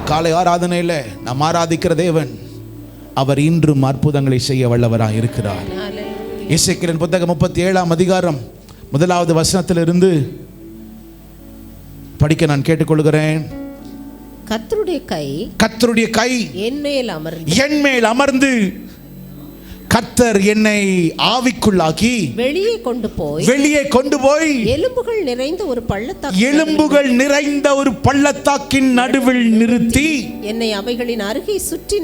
காலை ஆராதனையில் நாம் ஆராதிக்கிற தேவன் அவர் இன்றும் அற்புதங்களை செய்ய வல்லவராக இருக்கிறார். எசேக்கியேலின் புத்தகம் 37ஆம் அதிகாரம் 1வது வசனத்திலிருந்து படிக்க நான் கேட்டுக்கொள்கிறேன். கர்த்தருடைய கை என் மேல் அமர்ந்து கர்த்தர் என்னை ஆவிக்குள்ளாக்கி வெளியே கொண்டு போய் எலும்புகள் நிறைந்த ஒரு பள்ளத்தாக்கின் நடுவில் நிறுத்தி என்னை அவைகளின் அருகே சுற்றி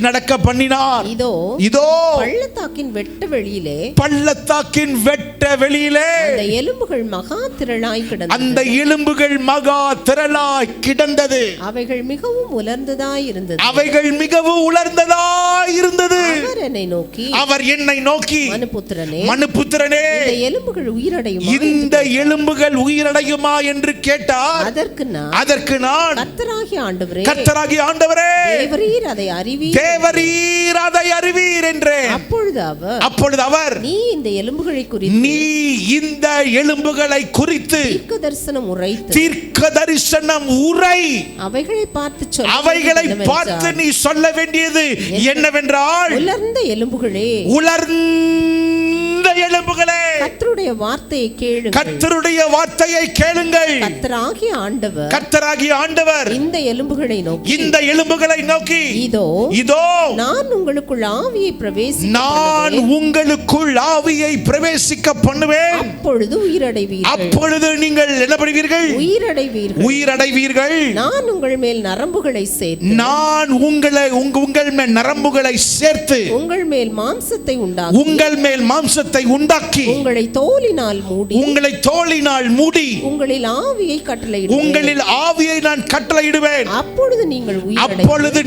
நடக்க பண்ணினார். இதோ பள்ளத்தாக்கின் வெட்ட வெளியிலே அந்த எலும்புகள் மகா திரளாய் கிடந்தது. அவைகள் மிகவும் உலர்ந்ததாய் இருந்தது. அவர் என்னை நோக்கி மனுபுத்திரனே இந்த எலும்புகள் உயிரடையுமா என்று கேட்டார். அதற்கு நான் கர்த்தராகிய ஆண்டவரே தேவரீர் அதை அறிவீர் என்றேன். அப்பொழுது அவர் நீ இந்த எலும்புகளை குறித்து தீர்க்க தரிசனம் உரை அவைகளை பார்த்து நீ சொல்ல வேண்டியது என்னவென்றால், உலர்ந்த எலும்புகளே கர்த்தருடைய வார்த்தையை கேளுங்கள். கர்த்தராகிய ஆண்டவர் இந்த எலும்புகளை நோக்கி இதோ நான் உங்களுக்குள் ஆவியை பிரவேசிக்க பண்ணுவேன். அப்பொழுது நீங்கள் என்ன பண்ணுவீர்கள்? உயிரடைவீர்கள். நான் உங்கள் மேல் நரம்புகளை சேர்த்து உங்கள் மேல் மாம்சத்தை உண்டாக்கி உங்களை தோலினால் மூடி உங்களில் ஆவியை நான் கட்டளையிடுவேன். அப்பொழுது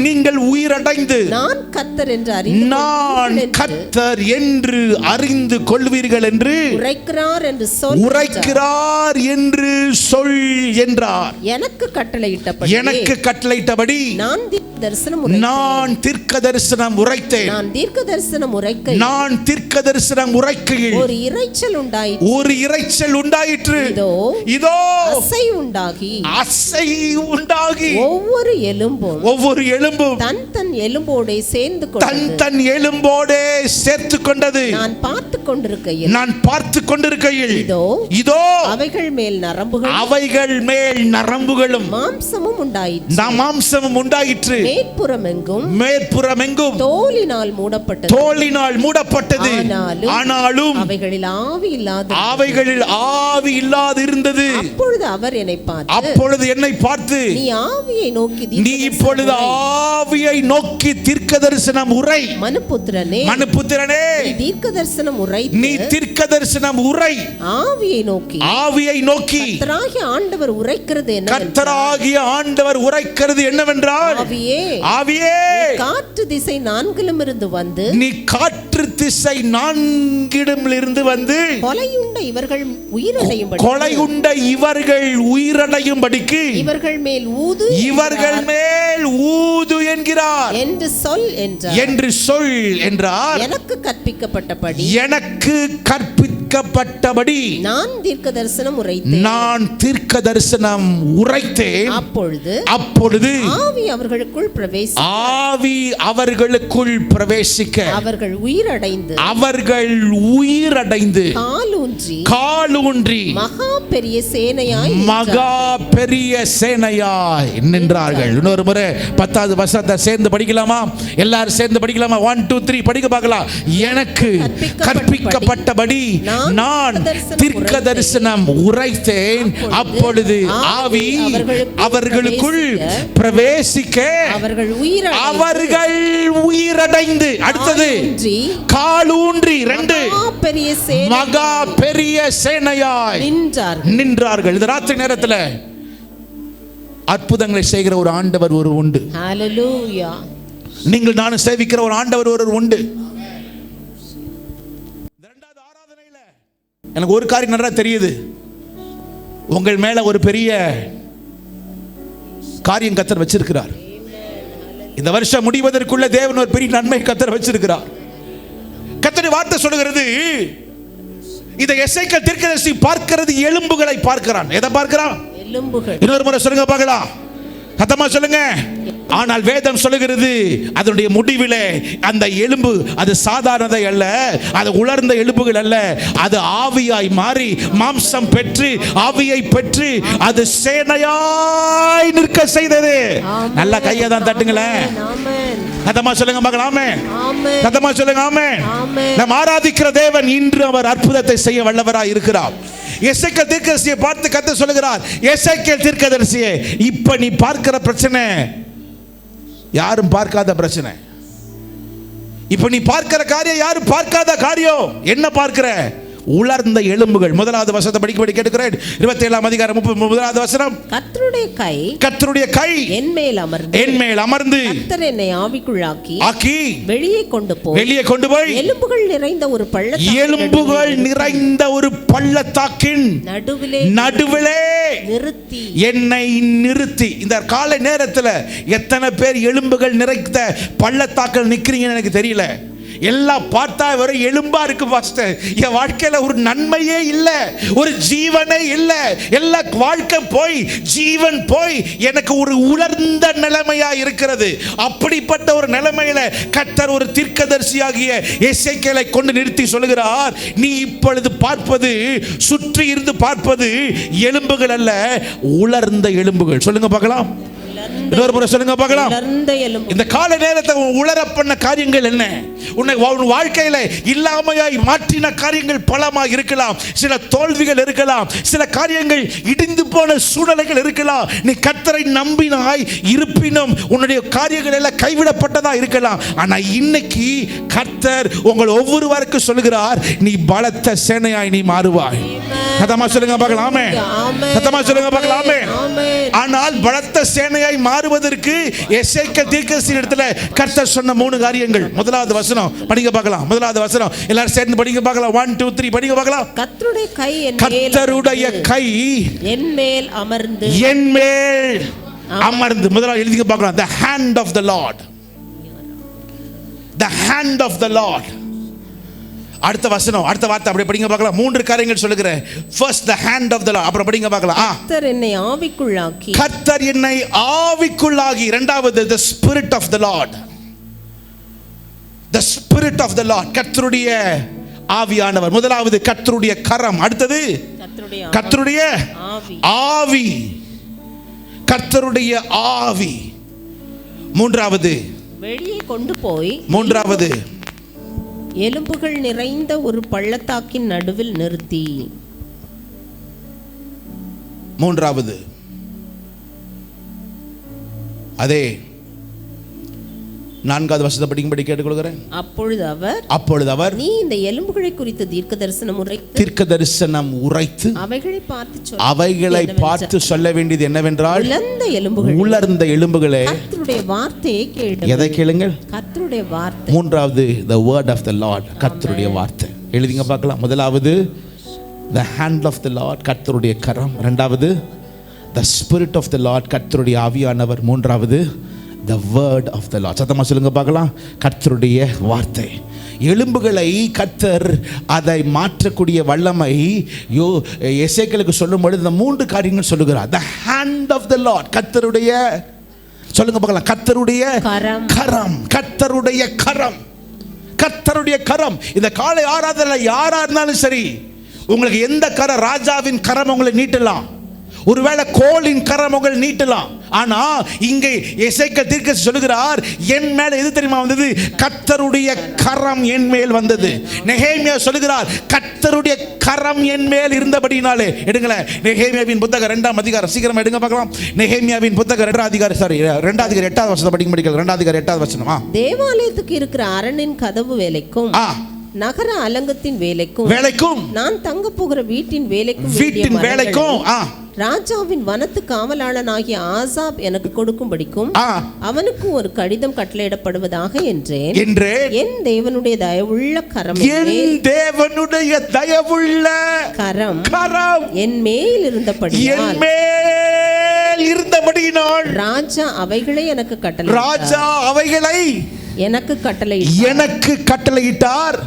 நீங்கள் உயிரடைந்து நான் கர்த்தர் என்று அறிந்து கொள்வீர்கள் என்று உரைக்கிறார் என்று சொல் என்றார். எனக்கு கட்டளையிட்டபடி நான் தீர்க்க தரிசனம் உரைத்தேன். நான் தீர்க்க தரிசனம் உரைக்கையில் ஒரு இரைச்சல் உண்டாயிற்று. இதோ அசை உண்டாகி ஒவ்வொரு எலும்பும் தன் எலும்போடே சேர்த்து கொண்டது. நான் பார்த்து கொண்டிருக்கையில் இதோ அவைகள் மேல் நரம்புகளும் மாம்சமும் உண்டாயிற்று. மேற்புறமெங்கும் தோலினால் மூடப்பட்டது. ஆனாலும் அவைகளில் ஆவி இல்லாது இருந்தது. அப்பொழுது என்னை பார்த்து நீ இப்பொழுது ஆவியை நோக்கி தீர்க்க தரிசனம் உரை. மனுபுத்திரனே நீ தீர்க்க தரிசனம் உரை. ஆவியை நோக்கி கர்த்தராகிய ஆண்டவர் உரைக்கிறது என்னவென்றால், ஆவியே காற்று திசை நான்கிலுமிருந்து வந்து கொலையுண்ட இவர்கள் உயிரடையும்படிக்கு இவர்கள் மேல் ஊது என்கிறார் என்று சொல் என்றார். எனக்கு கற்பிக்கப்பட்டபடி நான் தீர்க்க தரிசனம் உரைத்தேன். அப்பொழுது ஆவி அவர்களுக்குள் பிரவேசிக்க அவர்கள் உயிரடைந்து காலூன்றி மகா பெரிய சேனையாய் நின்றார்கள். இன்னொரு முறை 10வது வசனத்தை சேர்ந்து படிக்கலாமா? எல்லாரும் சேர்ந்து படிக்கலாமா? 1 2 3 படிக்க பார்க்கலாம். எனக்கு கற்பிக்கப்பட்டபடி நான் தீர்க்க தரிசனம் உரைத்தேன். அப்பொழுது ஆவி அவர்களுக்குள் பிரவேசிக்க அவர்கள் உயிரடைந்து, அடுத்தது காலூன்றி, 2 மகா பெரிய சேனையாய் நின்றார்கள். இந்த ராத்திரி நேரத்தில் அற்புதங்களை செய்கிற ஒரு ஆண்டவர் ஒரு உண்டு. ஹல்லேலூயா. நீங்கள் நானும் சேவிக்கிற ஒரு ஆண்டவர் ஒரு உண்டு. இரண்டாவது ஆராதனையில எனக்கு ஒரு காரியம் நல்லா தெரியுது. உங்கள் மேல ஒரு பெரிய காரியம் கர்த்தர் வச்சிருக்கிறார். இந்த வருஷம் முடிவதற்குள்ள தேவன் ஒரு பெரிய நன்மை கர்த்தர் வச்சிருக்கிறார். கர்த்தருடைய வார்த்தை சொல்லுகிறது, இதை எசேக்கியேல் தீர்க்கதரிசி பார்க்கிறது எலும்புகளை பார்க்கிறான். எதை பார்க்கிறான்? எலும்புகள். இன்னொரு முறை சொல்லுங்க பார்க்கலாம், சத்தமா சொல்லுங்க. ஆனால் வேதம் சொல்லுகிறது அதனுடைய முடிவிலே அந்த எலும்பு அது சாதாரண அல்ல, அது உலர்ந்த எலும்புகள் அல்ல, அது ஆவியாய் மாறி மாம்சம் பெற்று ஆவியை பெற்று அது சேனையாய் நிற்க செய்தது. நல்ல கையை தான் தட்டுங்களேன். சத்தமா சொல்லுங்க பார்க்கலாம். ஆமென். சத்தமா சொல்லுங்க. ஆமென். நாம் ஆராதிக்கிற தேவன் இன்று அவர் அற்புதத்தை செய்ய வல்லவராய் இருக்கிறார். எசேக்கியேல் தீர்க்கதரிசியை பார்த்து கர்த்தர் சொல்லுகிறார், எசேக்கியேல் தீர்க்கதரிசியே, இப்ப நீ பார்க்கிற பிரச்சனை யாரும் பார்க்காத பிரச்சனை. இப்ப நீ பார்க்கிற காரியம் யாரும் பார்க்காத காரியம். என்ன பார்க்கிற? உலர்ந்த எலும்புகள். முதலாவது வசனத்தை படிக்க கேட்கிறேன். 27ஆம் அதிகாரம் 31வது வசனம். கர்த்தருடைய கை என் மேல் அமர்ந்து கர்த்தர் என்னை ஆவிக்குள்ளாக்கி வெளியே கொண்டு போய் எலும்புகள் நிறைந்த ஒரு பள்ளத்தாக்கின் நடுவிலே என்னை நிறுத்தி. இந்த காலை நேரத்தில் எத்தனை பேர் எலும்புகள் நிறைந்த பள்ளத்தாக்கில் நிக்கிறீங்கன்னு எனக்கு தெரியல. எல்லாம் பார்த்தா வரை எலும்பா இருக்கு பாஸ்டர், என் வாழ்க்கையில ஒரு நன்மையே இல்லை, ஒரு ஜீவனே இல்லை, எல்லா வாழ்க்கை போய் ஜீவன் போய் எனக்கு ஒரு உலர்ந்த நிலைமையா இருக்கிறது. அப்படிப்பட்ட ஒரு நிலைமையில கர்த்தர் ஒரு தீர்க்கதரிசியாகிய எசேக்கியேலை கொண்டு நிறுத்தி சொல்லுகிறார், நீ இப்பொழுது பார்ப்பது, சுற்றி இருந்து பார்ப்பது எலும்புகள் அல்ல, உலர்ந்த எலும்புகள். சொல்லுங்க பார்க்கலாம். இன்னொரு முறை சொல்லுங்க பார்க்கலாம். இந்த கால நேரத்தை உலர பண்ண காரியங்கள் என்ன? உன்னை வாழ்க்கையில இல்லாமையாய் மாற்றின காரியங்கள் பலமா இருக்கலாம், சில தோல்விகள் இருக்கலாம், சில காரியங்கள் இடிந்து போன சூழ்நிலைகள் இருக்கலாம். நீ கர்த்தரை நம்பினாய் இருப்பினும் உன்னுடைய காரியங்கள் எல்லாம் கைவிடப்பட்டதா இருக்கலாம். ஆனா இன்னைக்கு கர்த்தர் உங்கள் ஒவ்வொருவருக்கும் சொல்லுகிறார், நீ பலத்த சேனையாய் நீ மாறுவாய். சத்தமா சொல்லுங்க பார்க்கலாம். ஆமென். சத்தமா சொல்லுங்க பார்க்கலாம். ஆமென். ஆனால் பலத்த சேனையாய் மாறுவதற்கு எசேக்கியேல் தீர்க்கதரிசி இடத்துல கர்த்தர் சொன்ன 3 காரியங்கள். முதலாவது வசனம் படிங்க பார்க்கலாம். முதலாவது வசனம் எல்லாரும் சேர்ந்து படிங்க பார்க்கலாம். 1 2 3 படிங்க பார்க்கலாம். கர்த்தருடைய கை என் மேல் அமர்ந்து. முதலாவது எழுதிங்க பார்க்கலாம். the hand of the Lord, the hand of the Lord. அடுத்த வசனம், அடுத்த வார்த்தை அப்படியே படிங்க பார்க்கலாம். 3 காரியங்கள் சொல்லுகிறேன். first the hand of the Lord, அப்புறம் படிங்க பார்க்கலாம். கர்த்தர் என்னை ஆவிக்குள்ளாக்கி. இரண்டாவது the spirit of the Lord, the spirit of the Lord, கர்த்தருடைய ஆவியானவர். முதலாவது கர்த்தருடைய கரம், அடுத்தது கர்த்தருடைய ஆவி, கர்த்தருடைய ஆவி. மூன்றாவது வெளியே கொண்டு போய் எலும்புகள் நிறைந்த ஒரு பள்ளத்தாக்கின் நடுவில் நிறுத்தி. மூன்றாவது அதே 4வது வசனத்தை படிக்கும்படி கேட்டுக்கொள்கிறேன். அப்பொழுது அவர் நீ இந்த எலும்புகளை குறித்து தீர்க்கதரிசனம் உரைத்து அவைகளை பார்த்து சொல்ல வேண்டியது என்னவென்றால், உலர்ந்த எலும்புகளே கர்த்தருடைய வார்த்தையை கேளுங்கள். எதை கேளுங்கள்? கர்த்தருடைய வார்த்தை. மூன்றாவது the word of the Lord, கர்த்தருடைய வார்த்தை. எழுதிங்க பார்க்கலாம். முதலாவது the hand of the Lord, கர்த்தருடைய கரம். இரண்டாவது the spirit of the Lord, கர்த்தருடைய ஆவியானவர். மூன்றாவது the word of the Lord. சத்தமா சொல்லுங்க பார்க்கலாம். கர்த்தருடைய வார்த்தை. எலும்புகளை கர்த்தர் அதை மாற்றக்கூடிய வல்லமை எசேக்கியேலுக்கு சொல்லும் பொழுது இந்த 3 காரியங்கள் சொல்லுகிறார். the hand of the Lord, கர்த்தருடைய, சொல்லுங்க பார்க்கலாம், கர்த்தருடைய கரம், கர்த்தருடைய கரம், கர்த்தருடைய கரம். இந்த காலை ஆராதனை யாரா இருந்தாலும் சரி, உங்களுக்கு எந்த கரம், ராஜாவின் கரம் உங்களை நீட்டலாம், ஒருவேளை கோலின் கரம் உங்களை நீட்டலாம். ஆனா இங்கே எசேக்கியேல் தீர்க்கதரிசி சொல்லுகிறார், என் மேல எது தெரியுமா வந்தது? கர்த்தருடைய கரம் என் மேல் வந்தது. நெகேமியா சொல்லுகிறார், கர்த்தருடைய கரம் என் மேல் இருந்தபடினாலே. எடுங்களேன், நெகேமியாவின் புத்தகம் 2ஆம் அதிகாரம், சீக்கிரமா எடுங்க பார்க்கலாம். நெகேமியாவின் புத்தகம் 2ஆம் அதிகாரம், 2ஆம் அதிகாரம் 8வது வசனத்தை படிக்க. 2ஆம் அதிகாரம் 8வது வசனம். தேவாலயத்துக்கு இருக்கிற அரணின் கதவு வேலைக்கும் நகர அலங்கத்தின் வேலைக்கும் நான் தங்க போகிற வீட்டின் வேலைக்கும் ராஜாவின் வனத்து காவலாளனாகிய ஆசாப் எனக்கு கொடுக்கும்படிக்கும் அவனுக்கு ஒரு கடிதம் கட்டளையிடப்படுவதாக என்றேன். என் தேவனுடைய தயவுள்ள கரம், என் மேல் இருந்தபடியால் ராஜா அவைகளை எனக்கு கட்டளையிட்டார்.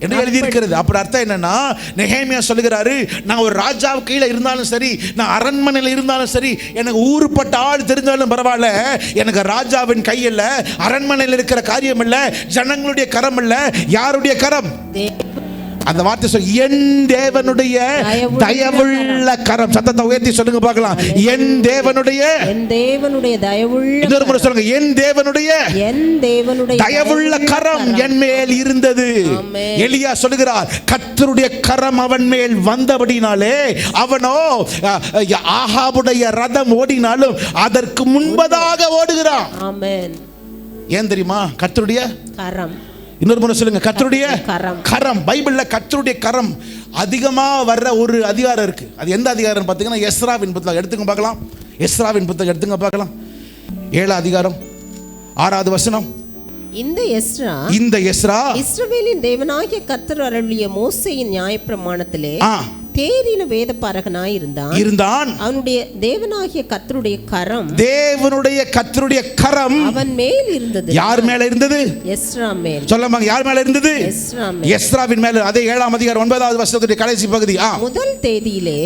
என்று எழுதியிருக்கிறது. அப்படி அர்த்தம் என்னன்னா, நெகேமியா சொல்லுகிறாரு, நான் ஒரு ராஜாவு கீழே இருந்தாலும் சரி, நான் அரண்மனையில் இருந்தாலும் சரி, எனக்கு ஊருப்பட்ட ஆள் தெரிஞ்சாலும் பரவாயில்ல, எனக்கு ராஜாவின் கை இல்ல, அரண்மனையில் இருக்கிற காரியம் இல்ல, ஜனங்களுடைய கரம் இல்ல, யாருடைய கரம்? அந்த வார்த்தை சொல், என் தேவனுடைய தயவுள்ள கரம். சத்தத்தை உயர்த்தி சொல்லுங்க பார்க்கலாம். என் தேவனுடைய தயவுள்ள, இன்னொரு முறை சொல்லுங்க, என் தேவனுடைய தயவுள்ள கரம் என் மேல் இருந்தது. எலியா சொல்லுகிறார், கர்த்தருடைய கரம் அவன் மேல் வந்தபடினாலே அவனோ ஆகாபுடைய ரதம் ஓடினாலும் அதற்கு முன்பதாக ஓடுகிறான். ஆமென். ஏன் தெரியுமா? கர்த்தருடைய கரம். இன்னொரு முறை சொல்லுங்க, கர்த்தருடைய கரம். பைபிள்ல கர்த்தருடைய கரம் அதிகமா வர்ற ஒரு அதிகாரம் இருக்கு. அது எந்த அதிகாரம் பார்த்தீங்கன்னா, எஸ்ராவின் புத்தகம் எடுத்துங்க பார்க்கலாம். எஸ்ராவின் புத்தகம் எடுத்துங்க பார்க்கலாம். 7ஆம் அதிகாரம் 6வது வசனம். இந்த எஸ்ரா இஸ்ரவேலின் தேவனாகிய கர்த்தர் அருளிய மோசேயின் நியாயப்பிரமாணத்திலே தேறின வேதபாரகனாய் இருந்தான். அவனுடைய தேவனாகிய கர்த்தருடைய கரம் அவன் மேல் இருந்தது. யார் மேல இருந்தது? எஸ்ரா மேல். சொல்லுங்க, யார் மேல இருந்தது? எஸ்ராவின் மேல. அதே 7ஆம் அதிகாரம் 9வது வசனத்துடைய கடைசி பகுதி. முதல் தேதியிலே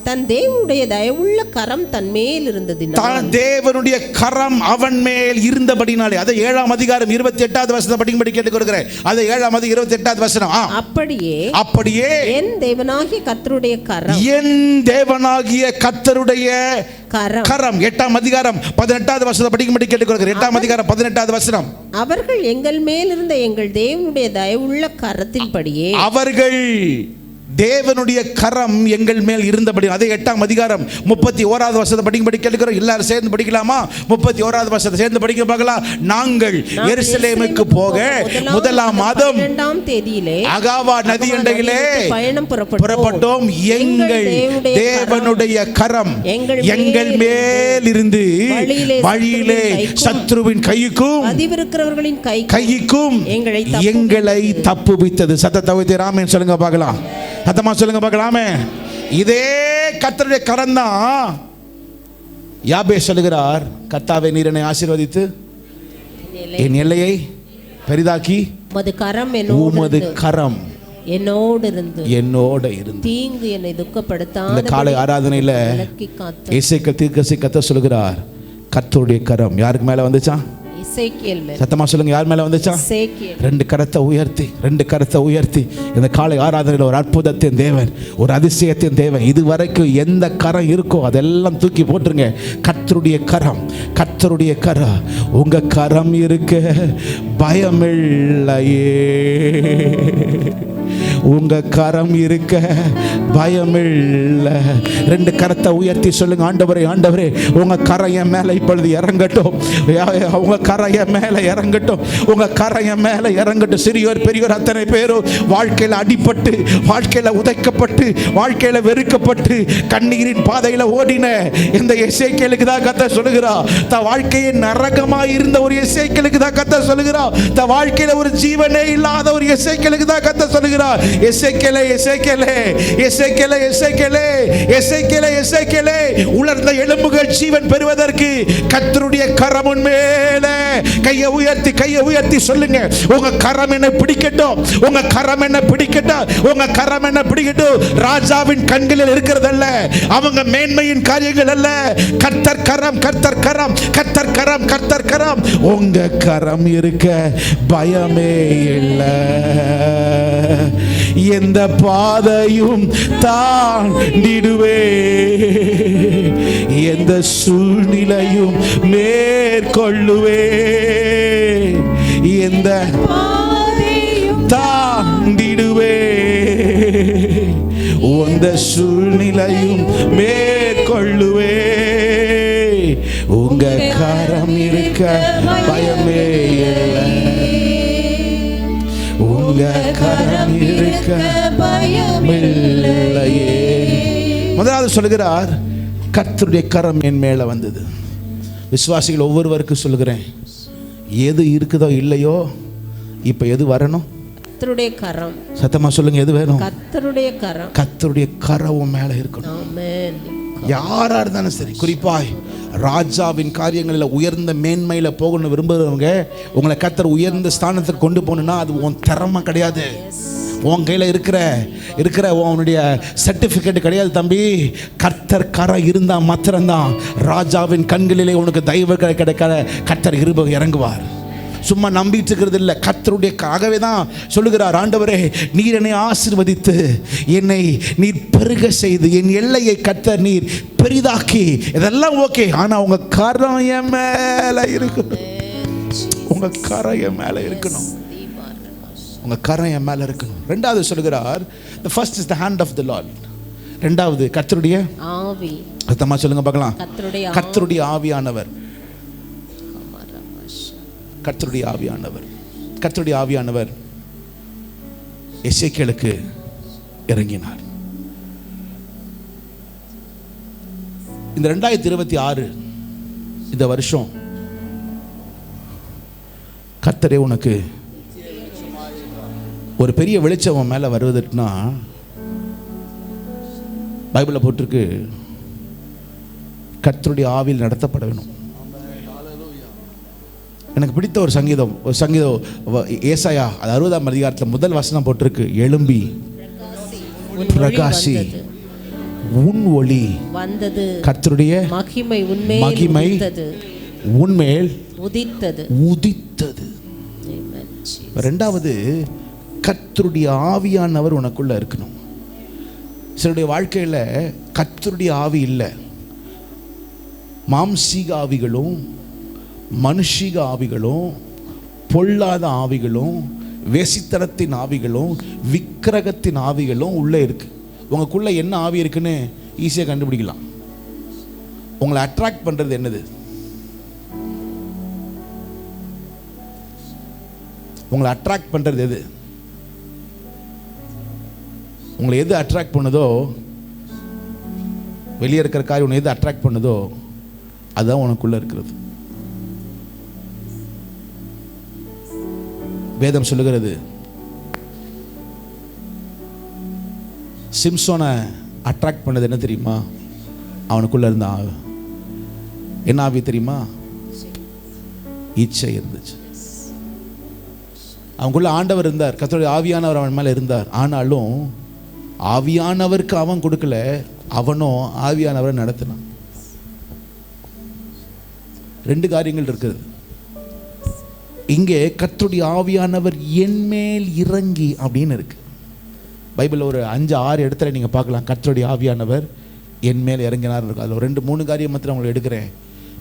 தன் தேவனுடைய தயவுள்ள கரம் தன் மேல் இருந்ததினால், தேவனுடைய கரம் அவன் மேல் இருந்தபடினாலே. அதே 7ஆம் அதிகாரம் 28வது வசனத்தை படிக்கும்படி கேட்டுக்கொள்கிறேன். அதே 7ஆம் அதிகாரம் 28வது வசனம். அப்படியே என் தேவனாகிய கர்த்தருடைய கரம், என் தேவனாகிய கர்த்தருடைய கரம். 8ஆம் அதிகாரம் 18வது வசனத்தை படிக்கும்படி கேட்டுக்கொள்கிறேன். 8ஆம் அதிகாரம் 18வது வசனம். அவர்கள் எங்கள் மேல் இருந்த எங்கள் தேவனுடைய தயவுள்ள கரத்தின்படியே, அவர்கள் தேவனுடைய கரம் எங்கள் மேல் இருந்தபடி. அதே 8ஆம் அதிகாரம் 31வது வசனத்தை படிக்கும்படி கேட்கிறோம். எல்லாரும் சேர்ந்து படிக்கலாமா? 31வது வசனத்தை சேர்ந்து படிக்க பார்க்கலாம். நாங்கள் எருசலேமுக்கு போக முதலாம் மாதம் 2ஆம் தேதியிலே அகாவா நதி அண்டையிலே பயணம் புறப்பட்டோம். எங்கள் தேவனுடைய கரம் எங்கள் மேல் இருந்து வழியிலே சத்ருவின் கைக்கும் அதிவிருக்கிறவர்களின் கைக்கும் எங்களை தப்புவித்தது. சத்தத்தை வைத்து ராமன் சொல்லுங்க பார்க்கலாம். சத்தமா சொல்லுங்க பார்க்கலாமே. இதே கர்த்தருடைய கரம் தான். யாபே சொல்லுகிறார், கர்த்தாவே நீர் என்னை ஆசீர்வதித்து என் எல்லையை பெரிதாக்கி உமது கரம் என்னோடு இருந்து தீங்கு என்னை துக்கப்படுத்தாத. இந்த காலை ஆராதனையில எசேக்கியேல் தீர்க்கதரிசி கர்த்தர் சொல்லுகிறார், கர்த்தருடைய கரம் யாருக்கு மேல வந்துச்சா? சத்தமா சொல்லுங்க, யார் மேல வந்துச்சா? ரெண்டு கரத்தை உயர்த்தி இந்த காலை ஆராதனையில் ஒரு அற்புதத்தின் தேவன், ஒரு அதிசயத்தின் தேவன். இதுவரைக்கும் எந்த கரம் இருக்கோ அதெல்லாம் தூக்கி போட்டுருங்க. கர்த்தருடைய கரம், உங்க கரம் இருக்க பயமில்லையே. உங்க கரம் இருக்க பயமில்லை. ரெண்டு கரத்தை உயர்த்தி சொல்லுங்க, ஆண்டவரே உங்க கரம் என் மேல இப்பொழுது இறங்கட்டும். உங்க கரம் என் மேல இறங்கட்டும். உங்க கரம் என் மேல இறங்கட்டும். சிறியோர் பெரியோர் அத்தனை பேரும் வாழ்க்கையில அடிபட்டு, வாழ்க்கையில உதைக்கப்பட்டு, வாழ்க்கையில வெறுக்கப்பட்டு, கண்ணீரின் பாதையில ஓடின இந்த எசேக்கியேலுக்கு தான் கர்த்தர் சொல்லுகிறா. தன் வாழ்க்கையை நரகமா இருந்த ஒரு எசேக்கியேலுக்கு தான் கர்த்தர் சொல்லுகிறா. தன் வாழ்க்கையில ஒரு ஜீவனே இல்லாத ஒரு எசேக்கியேலுக்கு தான் கர்த்தர் சொல்லுகிறா. எசேக்கியேலே, உலர்ந்த எலும்புகள் ஜீவன் பெறுவதற்கு கர்த்தருடைய கரம் மேல கையை உயர்த்தி சொல்லுங்க, உங்க கரம் என்ன பிடிக்கட்டும், உங்க கரம் என்ன பிடிக்கட்டும். ராஜாவின் கண்களில் இருக்கிறதல்ல, அவங்க மேன்மையின் காரியங்கள் அல்ல. கர்த்தர் கரம், உங்க கரம் இருக்க பயமே இல்லை. எந்த பாதையும் தாண்டிடுவே, எந்த சூழ்நிலையும் மேற்கொள்ளுவே. எந்த பாதையும் தாண்டிடுவே, எந்த சூழ்நிலையும் மேற்கொள்ளுவே. உங்க கரம் இருக்க பயமே இல்லை. உங்க கரம் இருக்க பயமில்லையே. முதலாவது சொல்லுகிறார், கர்த்தருடைய கரம் என் மேல வந்தது. விசுவாசிகள் ஒவ்வொருவருக்கும் சொல்லுகிறேன், எது இருக்குதோ இல்லையோ இப்ப எது வரணும்? கர்த்தருடைய கரம். சத்தமா சொல்லுங்க, எது வேணும்? கர்த்தருடைய கரம். கர்த்தருடைய கரம் மேல இருக்கணும். ஆமென். யாரா இருந்தாலும் சரி, குறிப்பாய் ராஜாவின் காரியங்களில் உயர்ந்த மேன்மையில போகணும்னு விரும்புகிறவங்க, உங்களை கர்த்தர் உயர்ந்த ஸ்தானத்துக்கு கொண்டு போகணும்னா அது உன் திறமை கிடையாது, உன் கையில் இருக்கிற உன்னுடைய சர்டிஃபிகேட் கிடையாது தம்பி. கர்த்தர் கரை இருந்தால் மாத்திரம்தான் ராஜாவின் கண்களிலே உனக்கு தயவு கிடைக்கிற கர்த்தர் இறங்குவார். சும்மா நம்பிட்டு இருக்கிறது இல்லை, கர்த்தருடைய. ஆகவே தான் சொல்லுகிறார், ஆண்டவரே நீர் என்னை ஆசீர்வதித்து என்னை நீர் பெருக செய்து என் எல்லையை கர்த்தர் நீர் பெரிதாக்கி, இதெல்லாம் ஓகே. ஆனால் உங்க கரம் என் மேல இருக்கணும், உங்க கரம் என் மேல இருக்கணும், உங்க கரம் என் மேல இருக்கணும். ரெண்டாவது சொல்லுகிறார், the first is the hand of the Lord. ரெண்டாவது கர்த்தருடைய ஆவி. சத்தமா சொல்லுங்க பார்க்கலாம். கர்த்தருடைய ஆவியானவர், கர்த்தருடைய ஆவியானவர். கர்த்தருடைய ஆவியானவர் எசேக்கியேலுக்கு இறங்கினார். இந்த 2026 இந்த வருஷம் கர்த்தரே உனக்கு ஒரு பெரிய வெளிச்சம் மேல வருவதற்குனா, பைபிள்ல போட்டிருக்கு, கர்த்தருடைய ஆவியில் நடத்தப்பட வேணும். எனக்கு பிடித்த ஒரு சங்கீதம் ஏசாயா 60ஆம் அதிகாரத்தில் முதல் வசனம் போட்டிருக்கு, எழும்பி பிரகாசி உன் ஒளி வந்தது, கர்த்தருடைய மகிமை உன்மேல் உதித்தது. ரெண்டாவது, கர்த்தருடைய ஆவியானவர் உனக்குள்ள இருக்கணும். சிலருடைய வாழ்க்கையில் கர்த்தருடைய ஆவி இல்லை, மாம்சீக ஆவிகளும் மனுஷிக ஆவிகளும் பொல்லாத ஆவிகளும் வேசித்தனத்தின் ஆவிகளும் விக்கிரகத்தின் ஆவிகளும் உள்ளே இருக்கு. உங்களுக்குள்ள என்ன ஆவி இருக்குன்னு ஈஸியாக கண்டுபிடிக்கலாம். உங்களை அட்ராக்ட் பண்றது என்னது? உங்களை அட்ராக்ட் பண்றது எது? உங்களை எது அட்ராக்ட் பண்ணுதோ, வெளியே இருக்கிற காரியம் உன்னை எது அட்ராக்ட் பண்ணுதோ அதுதான் உனக்குள்ள இருக்கிறது. வேதம் சொல்லுகிறது, சிம்சோனை அட்ராக்ட் பண்ணது என்ன தெரியுமா? அவனுக்குள்ள இருந்த என்ன ஆவி தெரியுமா? இச்சை இருந்துச்சு. அவனுக்குள்ள ஆண்டவர் இருந்தார், கர்த்தருடைய ஆவியானவர் அவன் மேல இருந்தார். ஆனாலும் ஆவியானவருக்கு அவன் கொடுக்கல, அவனும் ஆவியானவரை நடத்தினான். ரெண்டு காரியங்கள் இருக்குது இங்கே. கர்த்தருடைய ஆவியானவர் என் மேல் இறங்கி அப்படின்னு இருக்கு. பைபிளில் ஒரு 5-6 இடத்துல நீங்கள் பார்க்கலாம், கர்த்தருடைய ஆவியானவர் என் மேல் இறங்கினார் இருக்கு. அதில் 2-3 காரியம் மாத்திரம் உங்களை எடுக்கிறேன்.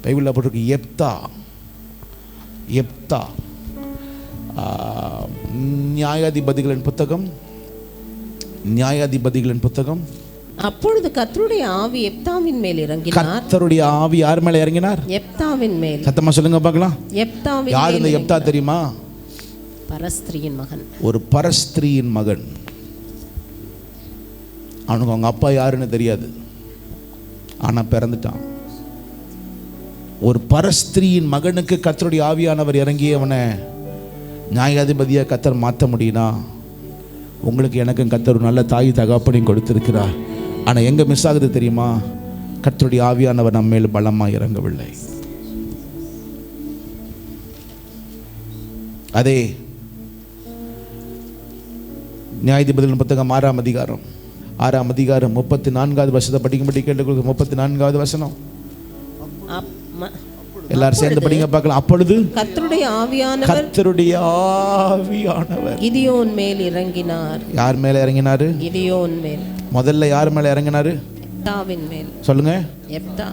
பைபிளில் போட்டிருக்கு, எப்தா நியாயாதிபதிகளின் புத்தகம். அப்பொழுது கர்த்தருடைய ஆவி எப்தாவின் மேல் இறங்கினார். கர்த்தருடைய ஆவி யார் மேல இறங்கினார்? எப்தாவின் மேல். சத்தமா சொல்லுங்க பார்க்கலாம். எப்தாவின். யார் இந்த எப்தா தெரியுமா? பரஸ்திரியின் மகன். ஒரு பரஸ்திரியின் மகன். அவனுக்கு அவங்க அப்பா யாருன்னு தெரியாது, ஆனா பிறந்துட்டான். ஒரு பரஸ்திரியின் மகனுக்கு கர்த்தருடைய ஆவியானவர் இறங்கி அவனை நியாயாதிபதியா கர்த்தர் மாற்ற முடியும்னா, உங்களுக்கு எனக்கும் கர்த்தர் நல்ல தாய் தகப்பனையும் கொடுத்திருக்கிறார். ஆனா எங்க மிஸ் ஆகுது தெரியுமா? கர்த்தருடைய ஆவியானவர் நம்ம மேல் பலமா இறங்கவில்லை. அதே நியாயாதிபதிகளின் புத்தகம் 6ஆம் அதிகாரம் 34வது வசனத்தை படிக்கும்படி கேட்டுக்கொள்ளுங்க. 34வது வசனம் எல்லாரும் சேர்ந்து படிங்க பார்க்கலாம். அப்பொழுது கர்த்தருடைய ஆவியானவர் கிதியோன் மேல் இறங்கினார். யார் மேல இறங்கினாரு? கிதியோன் மேல். முதல்ல யார் மேல இறங்கினாரு? எப்தாவின் மேல். சொல்லுங்க. எப்தா.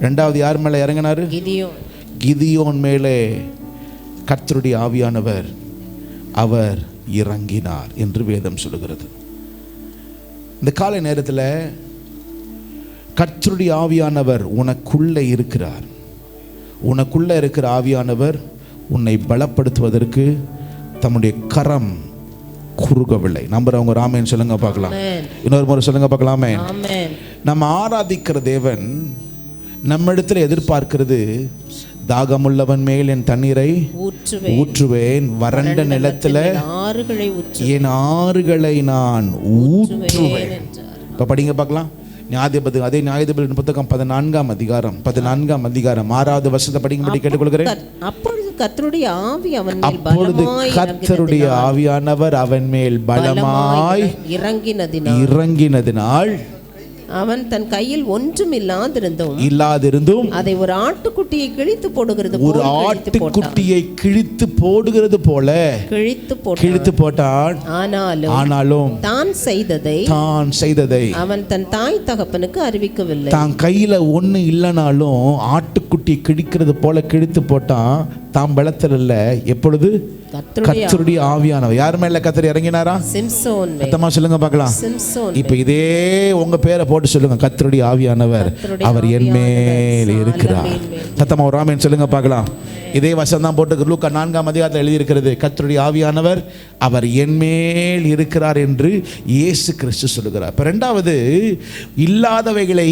இரண்டாவது யார் மேல இறங்கினாரு? கிதியோன் மேலே கர்த்தருடைய ஆவியானவர் அவர் இறங்கினார் என்று வேதம் சொல்லுகிறது. இந்த காலை நேரத்தில் கர்த்தருடைய ஆவியானவர் உனக்குள்ளே இருக்கிறார். உனக்குள்ள இருக்கிற ஆவியானவர் உன்னை பலப்படுத்துவதற்கு தம்முடைய கரம் குறுகவில்லை. நம்புறவங்க ராமேன் சொல்லுங்க பார்க்கலாம். இன்னொரு முறை சொல்லுங்க பார்க்கலாமே. நம்ம ஆராதிக்கிற தேவன் நம்மிடத்தில் எதிர்பார்க்கிறது, தாகமுள்ளவன் மேல் என் தண்ணீரை ஊற்றுவேன், வறண்ட நிலத்தில் என் ஆறுகளை நான் ஊற்றுவேன். இப்ப படிங்க பார்க்கலாம். நியாயாதிபதி, அதே நியாயாதிபதியின் புத்தகம் 14ஆம் அதிகாரம் 6வது வசனத்தை படிக்கும்படி கேட்டுக்கொள்கிறேன். அப்பொழுது கர்த்தருடைய ஆவி அவன் மேல் அப்பொழுது பலமாய் கர்த்தருடைய ஆவியானவர் அவன் மேல் பலமாய் இறங்கினதினால் அவன் தன் கையில் ஒன்றும் இல்லாதிருந்தும் அதை ஒரு ஆட்டுக்குட்டியை கிழித்து போடுகிறது போல கிழித்து போட்டான். ஆனாலும் தான் செய்ததை அவன் தன் தாய் தகப்பனுக்கு அறிவிக்கவில்லை. தான் கையில ஒண்ணு இல்லைனாலும் ஆட்டுக்குட்டி கிழிக்கிறது போல கிழித்து போட்டான். தாம் பலத்தில் இல்ல. எப்பொழுது? கர்த்தருடைய ஆவியானவர். யார் மேல கர்த்தர் இறங்கினாரா? சிம்சோன் மேல். சத்தமா சொல்லுங்க பார்க்கலாம். இப்ப இதே உங்க பேரை போட்டு சொல்லுங்க, கர்த்தருடைய ஆவியானவர் அவர் என் மேல் இருக்கிறார். சத்தமா ஒரு ஆமென் சொல்லுங்க பார்க்கலாம். இதே வசனம் தான் போட்டு லூக்கா 4ஆம் அதிகாரத்தில் எழுதியிருக்கிறது, கர்த்தருடைய ஆவியானவர் அவர் என் மேல் இருக்கிறார் என்று இயேசு கிறிஸ்து சொல்லுகிறார். இப்போ ரெண்டாவது, இல்லாதவைகளை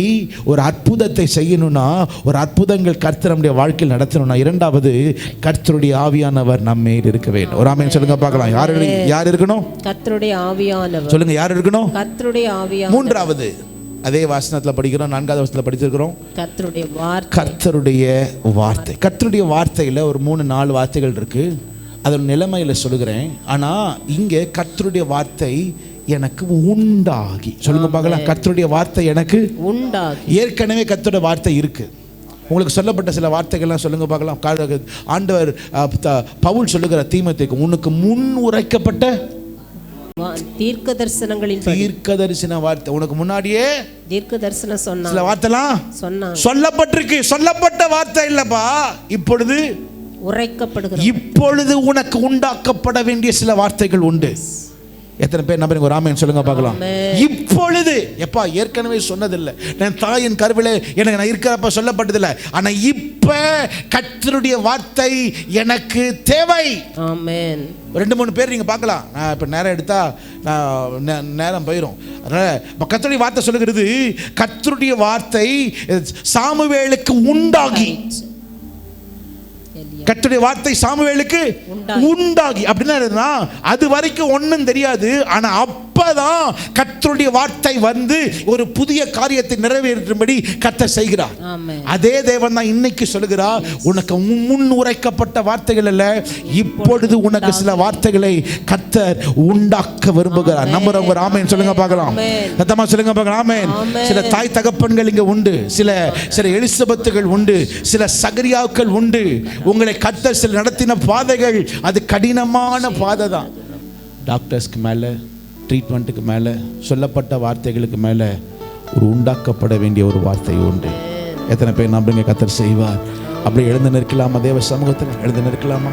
ஒரு அற்புதத்தை செய்யணும்னா, ஒரு அற்புதங்கள் கர்த்தர் நம்முடைய வாழ்க்கையில் நடத்தணும்னா, இரண்டாவது கர்த்தருடைய ஆவியானவர் நம்ம மேல் இருக்க வேண்டும். ஒரு ஆமென் சொல்லுங்க பார்க்கலாம். யார் இருக்கணும்? கர்த்தருடைய ஆவியானவர். சொல்லுங்க, யார் இருக்கணும்? கர்த்தருடைய ஆவியானவர். மூன்றாவது, அதே வசனத்தில் படிக்கிறோம், 4வது வசனத்தில் படிச்சிருக்கிறோம், கர்த்தருடைய வார்த்தை. கர்த்தருடைய வார்த்தையில் ஒரு 3-4 வார்த்தைகள் இருக்கு. அதோட நிலைமையில சொல்லுகிறேன். ஆனா இங்கே கர்த்தருடைய வார்த்தை எனக்கு உண்டாகி. சொல்லுங்க பார்க்கலாம். கர்த்தருடைய வார்த்தை எனக்கு உண்டாகி. ஏற்கனவே கர்த்தருடைய வார்த்தை இருக்கு. உங்களுக்கு சொல்லப்பட்ட சில வார்த்தைகள்லாம் சொல்லுங்க பார்க்கலாம். ஆண்டவர் பவுல் சொல்லுகிற தீமோத்தேயுக்கு, உனக்கு முன் உரைக்கப்பட்ட தீர்க்க தரிசன வார்த்தை, உனக்கு முன்னாடியே தீர்க்க தரிசனம் சொன்ன சில வார்த்தைலாம் சொல்லப்பட்டிருக்கு. சொல்லப்பட்ட வார்த்தை இல்லப்பா, இப்பொழுது உரைக்கப்படுகிறது. இப்பொழுது உனக்கு உண்டாக்கப்பட வேண்டிய சில வார்த்தைகள் உண்டு. எத்தனை பேர் நம்புறீங்க? ஒரு ஆமென் சொல்லுங்க பார்க்கலாம். இப்பொழுது, எப்பா ஏற்கனவே சொன்னதில்லை, நான் தாயின் கருவிலே எனக்கு நான் இருக்கிறப்ப சொல்லப்பட்டதில்லை, ஆனா இப்ப கர்த்தருடைய வார்த்தை எனக்கு தேவை. ஆமென். 2-3 பேர் நீங்க பார்க்கலாம். நான் இப்ப நேரம் எடுத்தா நேரம் போயிடும். கர்த்தருடைய வார்த்தை சொல்லுகிறது, கர்த்தருடைய வார்த்தை சாமுவேலுக்கு உண்டாகி. கர்த்தருடைய வார்த்தை சாமுவேலுக்கு உண்டாகி அப்படின்னா அது வரைக்கும் ஒன்றும் தெரியாது. ஆனா அப்பதான் கர்த்தருடைய வார்த்தை வந்து ஒரு புதிய காரியத்தை நிறைவேற்றும்படி கர்த்தர் செய்கிறார். அதே தேவன் தான் இன்னைக்கு சொல்லுகிறார், உனக்கு முன் உரைக்கப்பட்ட வார்த்தைகள் அல்ல, இப்பொழுது உனக்கு சில வார்த்தைகளை கர்த்தர் உண்டாக்க விரும்புகிறார். நம்புறவங்க ஒரு ஆமென் சொல்லுங்க பார்க்கலாம். சத்தமா சொல்லுங்க பார்க்கலாம். ஆமென். சில தாய் தகப்பன்கள் இங்க உண்டு, சில எலிசபெத்துகள் உண்டு, சில சகரியாக்கள் உண்டு. உங்களை கர்த்தர் சில நடத்தின பாதைகள் அது கடினமான பாதை தான். டாக்டர்ஸ்க்கு மேலே, ட்ரீட்மெண்ட்டுக்கு மேலே, சொல்லப்பட்ட வார்த்தைகளுக்கு மேலே ஒரு உண்டாக்கப்பட வேண்டிய ஒரு வார்த்தை உண்டு. எத்தனை பேர் நம்புங்க கர்த்தர் செய்வார்? அப்படி எழுந்து நிற்கலாமா? தேவ சமூகத்தில் எழுந்து நிற்கலாமா?